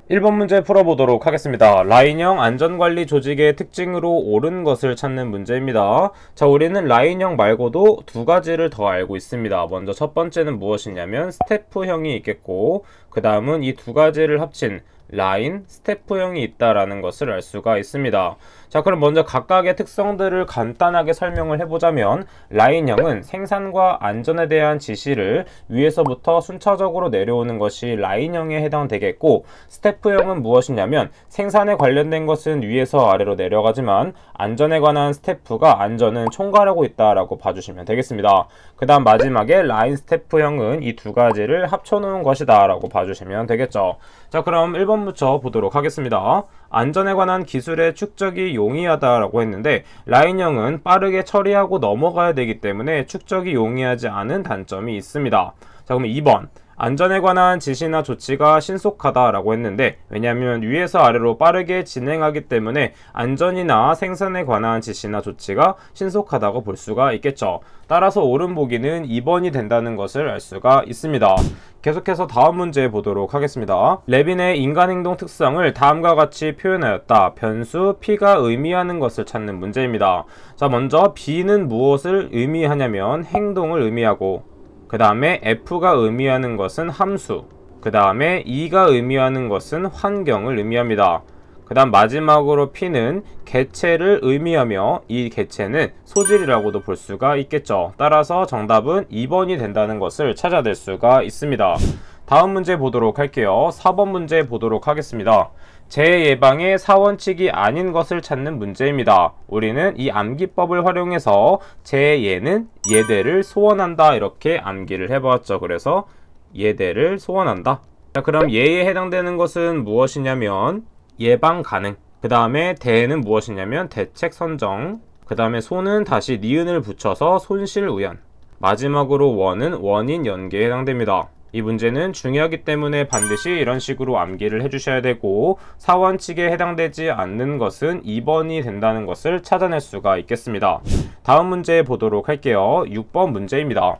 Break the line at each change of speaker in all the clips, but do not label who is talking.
1번 문제 풀어보도록 하겠습니다. 라인형 안전관리 조직의 특징으로 옳은 것을 찾는 문제입니다. 자, 우리는 라인형 말고도 두 가지를 더 알고 있습니다. 먼저 첫 번째는 무엇이냐면 스태프형이 있겠고, 그 다음은 이 두 가지를 합친 라인, 스태프형이 있다라는 것을 알 수가 있습니다. 자, 그럼 먼저 각각의 특성들을 간단하게 설명을 해보자면, 라인형은 생산과 안전에 대한 지시를 위에서부터 순차적으로 내려오는 것이 라인형에 해당되겠고, 스태프형은 무엇이냐면 생산에 관련된 것은 위에서 아래로 내려가지만 안전에 관한 스태프가 안전은 총괄하고 있다라고 봐주시면 되겠습니다. 그 다음 마지막에 라인 스태프형은 이 두 가지를 합쳐놓은 것이다 라고 봐주시면 되겠죠. 자, 그럼 1번부터 보도록 하겠습니다. 안전에 관한 기술의 축적이 용이하다라고 했는데, 라인형은 빠르게 처리하고 넘어가야 되기 때문에 축적이 용이하지 않은 단점이 있습니다. 자, 그럼 2번. 안전에 관한 지시나 조치가 신속하다라고 했는데, 왜냐하면 위에서 아래로 빠르게 진행하기 때문에 안전이나 생산에 관한 지시나 조치가 신속하다고 볼 수가 있겠죠. 따라서 옳은 보기는 2번이 된다는 것을 알 수가 있습니다. 계속해서 다음 문제 보도록 하겠습니다. 레빈의 인간행동 특성을 다음과 같이 표현하였다. 변수 P가 의미하는 것을 찾는 문제입니다. 자, 먼저 B는 무엇을 의미하냐면 행동을 의미하고, 그 다음에 F가 의미하는 것은 함수, 그 다음에 E가 의미하는 것은 환경을 의미합니다. 그 다음 마지막으로 P는 개체를 의미하며, 이 개체는 소질이라고도 볼 수가 있겠죠. 따라서 정답은 2번이 된다는 것을 찾아낼 수가 있습니다. 다음 문제 보도록 할게요. 4번 문제 보도록 하겠습니다. 재예방의 사원칙이 아닌 것을 찾는 문제입니다. 우리는 이 암기법을 활용해서 재예는 예대를 소원한다, 이렇게 암기를 해보았죠. 그래서 예대를 소원한다. 자, 그럼 예에 해당되는 것은 무엇이냐면 예방 가능, 그 다음에 대는 무엇이냐면 대책 선정, 그 다음에 소는 다시 니은을 붙여서 손실우연, 마지막으로 원은 원인 연계에 해당됩니다. 이 문제는 중요하기 때문에 반드시 이런 식으로 암기를 해주셔야 되고, 사원칙에 해당되지 않는 것은 2번이 된다는 것을 찾아낼 수가 있겠습니다. 다음 문제 보도록 할게요. 6번 문제입니다.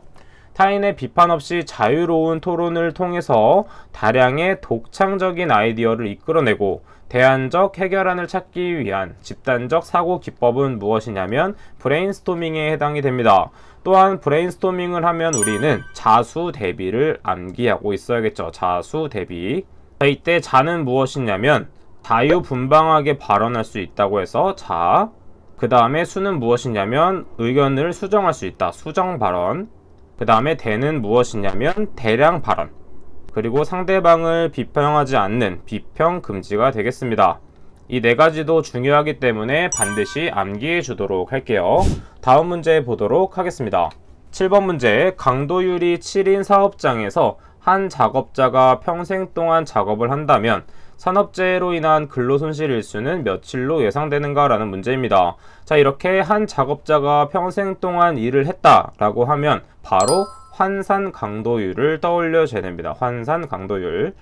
타인의 비판 없이 자유로운 토론을 통해서 다량의 독창적인 아이디어를 이끌어내고 대안적 해결안을 찾기 위한 집단적 사고 기법은 무엇이냐면 브레인스토밍에 해당이 됩니다. 또한 브레인스토밍을 하면 우리는 자수 대비를 암기하고 있어야겠죠. 자수 대비. 자, 이때 자는 무엇이냐면 자유분방하게 발언할 수 있다고 해서 자, 그 다음에 수는 무엇이냐면 의견을 수정할 수 있다, 수정 발언. 그 다음에 대는 무엇이냐면 대량 발언, 그리고 상대방을 비평하지 않는 비평 금지가 되겠습니다. 이 네 가지도 중요하기 때문에 반드시 암기해 주도록 할게요. 다음 문제 보도록 하겠습니다. 7번 문제. 강도율이 7인 사업장에서 한 작업자가 평생 동안 작업을 한다면 산업재해로 인한 근로손실 일수는 며칠로 예상되는가 라는 문제입니다. 자, 이렇게 한 작업자가 평생 동안 일을 했다라고 하면 바로 환산 강도율을 떠올려줘야 됩니다. 환산 강도율.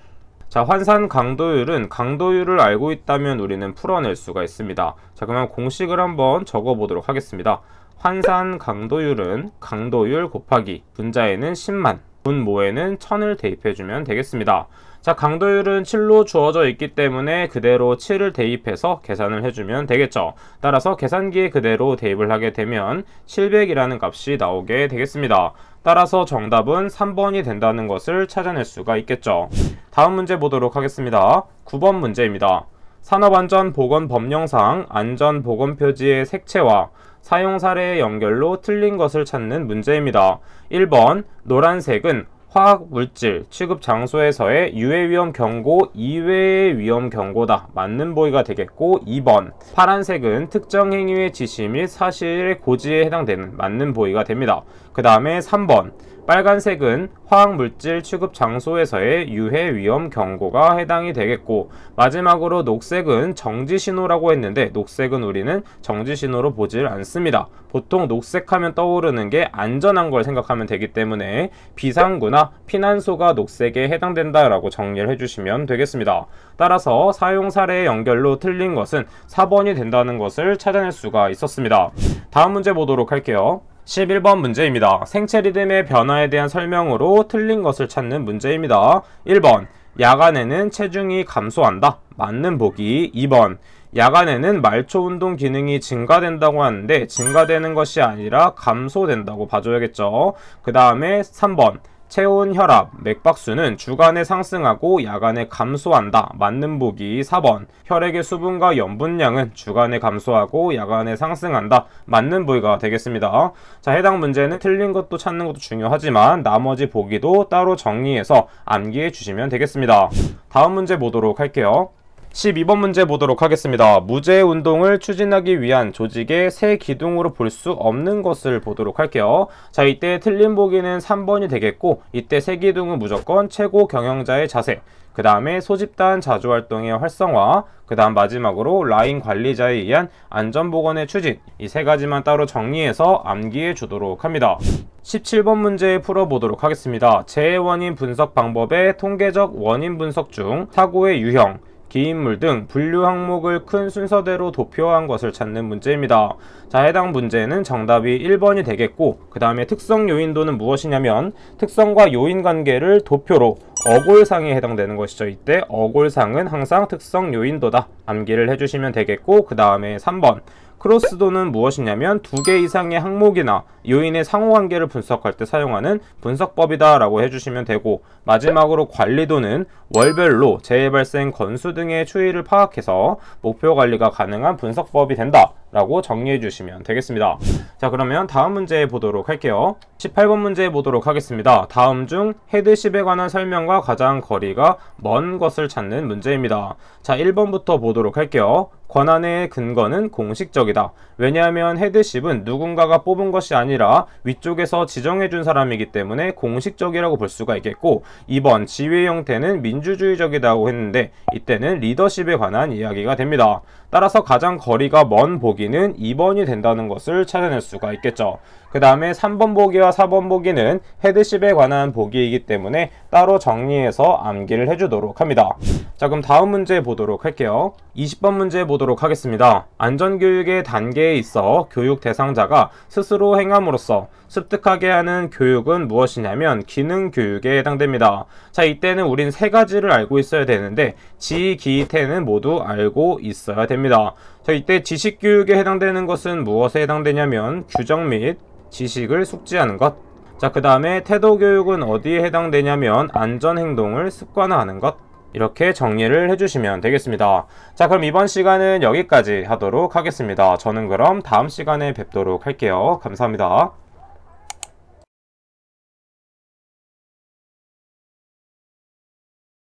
자, 환산 강도율은 강도율을 알고 있다면 우리는 풀어낼 수가 있습니다. 자, 그러면 공식을 한번 적어보도록 하겠습니다. 환산 강도율은 강도율 곱하기 분자에는 10만, 분모에는 1000을 대입해주면 되겠습니다. 자, 강도율은 7로 주어져 있기 때문에 그대로 7을 대입해서 계산을 해주면 되겠죠. 따라서 계산기에 그대로 대입을 하게 되면 700이라는 값이 나오게 되겠습니다. 따라서 정답은 3번이 된다는 것을 찾아낼 수가 있겠죠. 다음 문제 보도록 하겠습니다. 9번 문제입니다. 산업안전보건법령상 안전보건표지의 색채와 사용 사례의 연결로 틀린 것을 찾는 문제입니다. 1번 노란색은 화학물질 취급 장소에서의 유해위험 경고 이외의 위험 경고다, 맞는 보기가 되겠고, 2번 파란색은 특정 행위의 지시 및 사실의 고지에 해당되는, 맞는 보기가 됩니다. 그 다음에 3번 빨간색은 화학물질 취급 장소에서의 유해 위험 경고가 해당이 되겠고, 마지막으로 녹색은 정지신호라고 했는데 녹색은 우리는 정지신호로 보질 않습니다. 보통 녹색하면 떠오르는 게 안전한 걸 생각하면 되기 때문에 비상구나 피난소가 녹색에 해당된다라고 정리를 해주시면 되겠습니다. 따라서 사용 사례의 연결로 틀린 것은 4번이 된다는 것을 찾아낼 수가 있었습니다. 다음 문제 보도록 할게요. 11번 문제입니다. 생체 리듬의 변화에 대한 설명으로 틀린 것을 찾는 문제입니다. 1번 야간에는 체중이 감소한다. 맞는 보기. 2번 야간에는 말초 운동 기능이 증가된다고 하는데 증가되는 것이 아니라 감소된다고 봐줘야겠죠. 그 다음에 3번 체온, 혈압, 맥박수는 주간에 상승하고 야간에 감소한다. 맞는 보기. 4번 혈액의 수분과 염분량은 주간에 감소하고 야간에 상승한다. 맞는 보기가 되겠습니다. 자, 해당 문제는 틀린 것도 찾는 것도 중요하지만 나머지 보기도 따로 정리해서 암기해 주시면 되겠습니다. 다음 문제 보도록 할게요. 12번 문제 보도록 하겠습니다. 무제 운동을 추진하기 위한 조직의 새 기둥으로 볼 수 없는 것을 보도록 할게요. 자, 이때 틀린 보기는 3번이 되겠고, 이때 새 기둥은 무조건 최고 경영자의 자세, 그 다음에 소집단 자주활동의 활성화, 그 다음 마지막으로 라인 관리자에 의한 안전보건의 추진, 이 세 가지만 따로 정리해서 암기해 주도록 합니다. 17번 문제 풀어보도록 하겠습니다. 재해 원인 분석 방법의 통계적 원인 분석 중 사고의 유형, 기인물 등 분류 항목을 큰 순서대로 도표한 것을 찾는 문제입니다. 자, 해당 문제는 정답이 1번이 되겠고, 그 다음에 특성 요인도는 무엇이냐면 특성과 요인 관계를 도표로 어골상에 해당되는 것이죠. 이때 어골상은 항상 특성 요인도다. 암기를 해주시면 되겠고, 그 다음에 3번 크로스도는 무엇이냐면 2개 이상의 항목이나 요인의 상호관계를 분석할 때 사용하는 분석법이다 라고 해주시면 되고, 마지막으로 관리도는 월별로 재해 발생 건수 등의 추이를 파악해서 목표 관리가 가능한 분석법이 된다 라고 정리해 주시면 되겠습니다. 자, 그러면 다음 문제 보도록 할게요. 18번 문제 보도록 하겠습니다. 다음 중 헤드십에 관한 설명과 가장 거리가 먼 것을 찾는 문제입니다. 자, 1번부터 보도록 할게요. 권한의 근거는 공식적이다. 왜냐하면 헤드십은 누군가가 뽑은 것이 아니라 위쪽에서 지정해준 사람이기 때문에 공식적이라고 볼 수가 있겠고, 2번 지휘 형태는 민주주의적이라고 했는데 이때는 리더십에 관한 이야기가 됩니다. 따라서 가장 거리가 먼 보기는 2번이 된다는 것을 찾아낼 수가 있겠죠. 그 다음에 3번 보기와 4번 보기는 헤드십에 관한 보기이기 때문에 따로 정리해서 암기를 해주도록 합니다. 자, 그럼 다음 문제 보도록 할게요. 20번 문제 보도록 하겠습니다. 안전교육의 단계에 있어 교육 대상자가 스스로 행함으로써 습득하게 하는 교육은 무엇이냐면 기능교육에 해당됩니다. 자, 이때는 우린 세 가지를 알고 있어야 되는데 지, 기, 태는 모두 알고 있어야 됩니다. 자, 이때 지식교육에 해당되는 것은 무엇에 해당되냐면 규정 및 지식을 숙지하는 것. 자, 그 다음에 태도교육은 어디에 해당되냐면 안전행동을 습관화하는 것. 이렇게 정리를 해주시면 되겠습니다. 자, 그럼 이번 시간은 여기까지 하도록 하겠습니다. 저는 그럼 다음 시간에 뵙도록 할게요. 감사합니다.